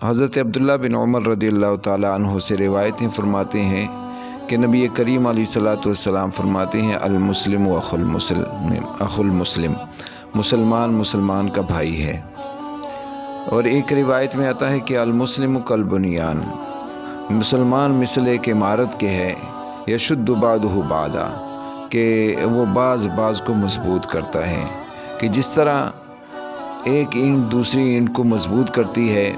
حضرت عبداللہ بن عمر رضی اللہ تعالی عنہ سے روایتیں فرماتے ہیں کہ نبی کریم علیہ الصلوۃ والسلام فرماتے ہیں المسلم اخو المسلم، مسلمان مسلمان کا بھائی ہے۔ اور ایک روایت میں آتا ہے کہ المسلم کالبنیان، مسلمان مثل ایک عمارت کے ہے، یشد بعضہ بعضا، کہ وہ بعض کو مضبوط کرتا ہے، کہ جس طرح ایک اینٹ دوسری اینٹ کو مضبوط کرتی ہے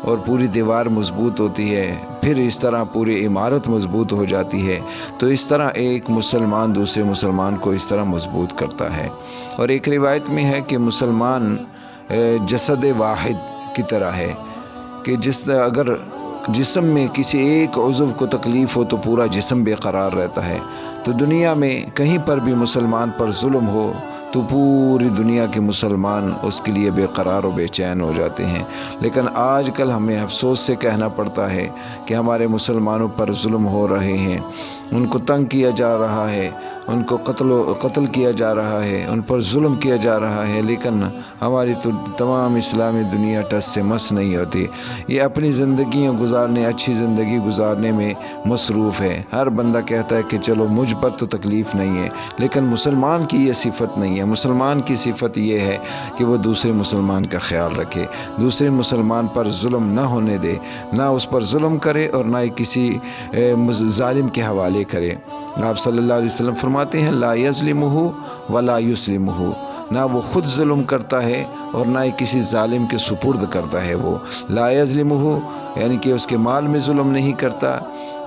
اور پوری دیوار مضبوط ہوتی ہے، پھر اس طرح پوری عمارت مضبوط ہو جاتی ہے، تو اس طرح ایک مسلمان دوسرے مسلمان کو اس طرح مضبوط کرتا ہے۔ اور ایک روایت میں ہے کہ مسلمان جسد واحد کی طرح ہے، کہ اگر جسم میں کسی ایک عضو کو تکلیف ہو تو پورا جسم بے قرار رہتا ہے۔ تو دنیا میں کہیں پر بھی مسلمان پر ظلم ہو تو پوری دنیا کے مسلمان اس کے لیے بے قرار و بے چین ہو جاتے ہیں۔ لیکن آج کل ہمیں افسوس سے کہنا پڑتا ہے کہ ہمارے مسلمانوں پر ظلم ہو رہے ہیں، ان کو تنگ کیا جا رہا ہے، ان کو قتل کیا جا رہا ہے، ان پر ظلم کیا جا رہا ہے، لیکن ہماری تو تمام اسلامی دنیا ٹس سے مس نہیں ہوتی۔ یہ اپنی زندگیاں گزارنے، اچھی زندگی گزارنے میں مصروف ہے۔ ہر بندہ کہتا ہے کہ چلو مجھ پر تو تکلیف نہیں ہے، لیکن مسلمان کی یہ صفت نہیں ہے۔ مسلمان کی صفت یہ ہے کہ وہ دوسرے مسلمان کا خیال رکھے، دوسرے مسلمان پر ظلم نہ ہونے دے، نہ اس پر ظلم کرے اور نہ ہی کسی ظالم کے حوالے کرے۔ آپ صلی اللہ علیہ وسلم فرماتے ہیں لا یظلمہ ولا یسلمہ، نہ وہ خود ظلم کرتا ہے اور نہ ہی کسی ظالم کے سپرد کرتا ہے۔ وہ لا یظلمہ یعنی کہ اس کے مال میں ظلم نہیں کرتا،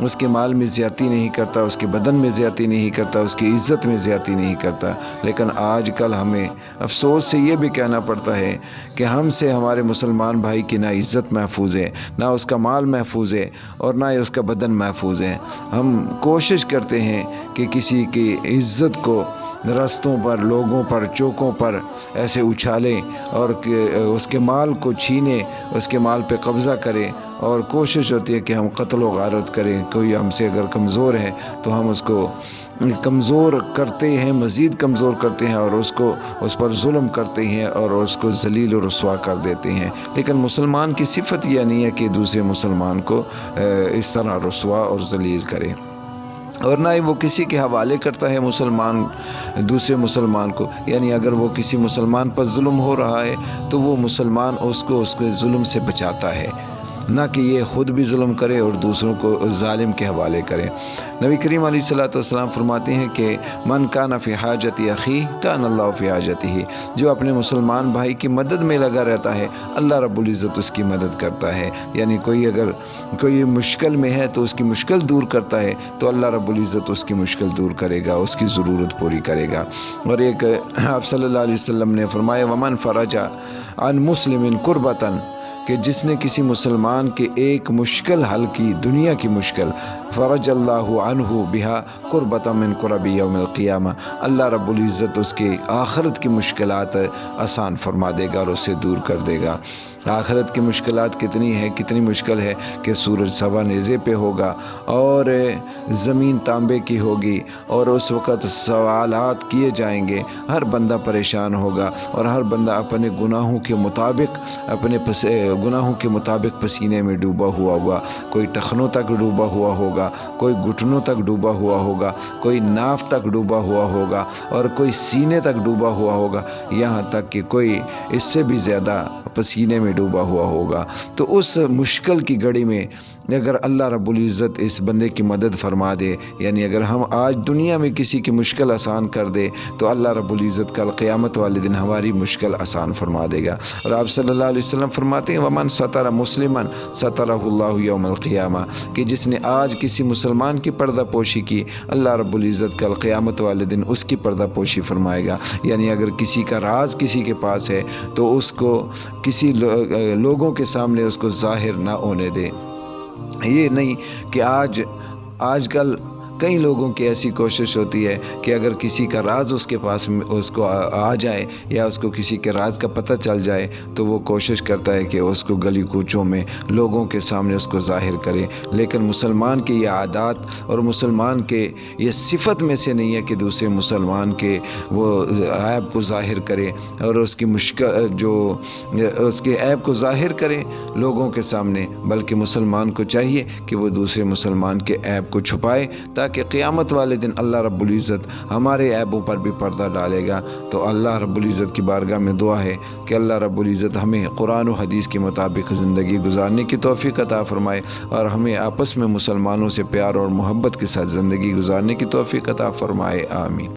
اس کے مال میں زیادتی نہیں کرتا، اس کے بدن میں زیادتی نہیں کرتا، اس کی عزت میں زیادتی نہیں کرتا۔ لیکن آج کل ہمیں افسوس سے یہ بھی کہنا پڑتا ہے کہ ہم سے ہمارے مسلمان بھائی کی نہ عزت محفوظ ہے، نہ اس کا مال محفوظ ہے اور نہ ہی اس کا بدن محفوظ ہے۔ ہم کوشش کرتے ہیں کہ کسی کی عزت کو رستوں پر، لوگوں پر، چوکوں پر ایسے اچھالیں اور اس کے مال کو چھینے، اس کے مال پہ قبضہ کریں، اور کوشش ہوتی ہے کہ ہم قتل و غارت کریں۔ کوئی ہم سے اگر کمزور ہے تو ہم اس کو کمزور کرتے ہیں، مزید کمزور کرتے ہیں، اور اس پر ظلم کرتے ہیں اور اس کو ذلیل و رسوا کر دیتے ہیں۔ لیکن مسلمان کی صفت یہ نہیں ہے کہ دوسرے مسلمان کو اس طرح رسوا اور ذلیل کرے، اور نہ ہی وہ کسی کے حوالے کرتا ہے مسلمان دوسرے مسلمان کو۔ یعنی اگر وہ کسی مسلمان پر ظلم ہو رہا ہے تو وہ مسلمان اس کو اس کے ظلم سے بچاتا ہے، نہ کہ یہ خود بھی ظلم کرے اور دوسروں کو ظالم کے حوالے کرے۔ نبی کریم علیہ الصلوۃ والسلام فرماتے ہیں کہ من کان فی حاجت اخیہ کان اللہ فی حاجتہ، جو اپنے مسلمان بھائی کی مدد میں لگا رہتا ہے اللہ رب العزت اس کی مدد کرتا ہے۔ یعنی اگر کوئی مشکل میں ہے تو اس کی مشکل دور کرتا ہے تو اللہ رب العزت اس کی مشکل دور کرے گا، اس کی ضرورت پوری کرے گا۔ اور ایک آپ صلی اللہ علیہ وسلم نے فرمایا ومن فرج عن مسلم کربۃ، کہ جس نے کسی مسلمان کے ایک مشکل حل کی، دنیا کی مشکل، فرج اللہ عنہ بہا قربۃ من قرب یوم القیامہ، اللہ رب العزت اس کے آخرت کی مشکلات آسان فرما دے گا اور اسے دور کر دے گا۔ آخرت کی مشکلات کتنی مشکل ہے کہ سورج سوا نیزے پہ ہوگا اور زمین تانبے کی ہوگی، اور اس وقت سوالات کیے جائیں گے، ہر بندہ پریشان ہوگا اور ہر بندہ اپنے گناہوں کے مطابق پسینے میں ڈوبا ہوا ہوگا۔ کوئی ٹخنوں تک ڈوبا ہوا ہوگا، کوئی گھٹنوں تک ڈوبا ہوا ہوگا، کوئی ناف تک ڈوبا ہوا ہوگا اور کوئی سینے تک ڈوبا ہوا ہوگا، یہاں تک کہ کوئی اس سے بھی زیادہ پسینے میں ڈوبا ہوا ہوگا۔ تو اس مشکل کی گھڑی میں اگر اللہ رب العزت اس بندے کی مدد فرما دے، یعنی اگر ہم آج دنیا میں کسی کی مشکل آسان کر دے تو اللہ رب العزت کل قیامت والے دن ہماری مشکل آسان فرما دے گا۔ اور آپ صلی اللہ علیہ وسلم فرماتے ہیں ومن ستر مسلما سترہ اللہ یوم القیامہ، کہ جس نے آج کسی مسلمان کی پردہ پوشی کی اللہ رب العزت کل قیامت والے دن اس کی پردہ پوشی فرمائے گا۔ یعنی اگر کسی کا راز کسی کے پاس ہے تو اس کو کسی لوگوں کے سامنے اس کو ظاہر نہ ہونے دے۔ یہ نہیں کہ آج کل کئی لوگوں کی ایسی کوشش ہوتی ہے کہ اگر کسی کا راز اس کے پاس اس کو آ جائے یا اس کو کسی کے راز کا پتہ چل جائے تو وہ کوشش کرتا ہے کہ اس کو گلی کوچوں میں لوگوں کے سامنے اس کو ظاہر کرے، لیکن مسلمان کے یہ عادات اور مسلمان کے یہ صفت میں سے نہیں ہے کہ دوسرے مسلمان کے وہ عیب کو ظاہر کرے اور اس کی اس کے عیب کو ظاہر کرے لوگوں کے سامنے، بلکہ مسلمان کو چاہیے کہ وہ دوسرے مسلمان کے عیب کو چھپائے، تاکہ قیامت والے دن اللہ رب العزت ہمارے عیبوں پر بھی پردہ ڈالے گا۔ تو اللہ رب العزت کی بارگاہ میں دعا ہے کہ اللہ رب العزت ہمیں قرآن و حدیث کے مطابق زندگی گزارنے کی توفیق عطا فرمائے اور ہمیں آپس میں مسلمانوں سے پیار اور محبت کے ساتھ زندگی گزارنے کی توفیق عطا فرمائے، آمین۔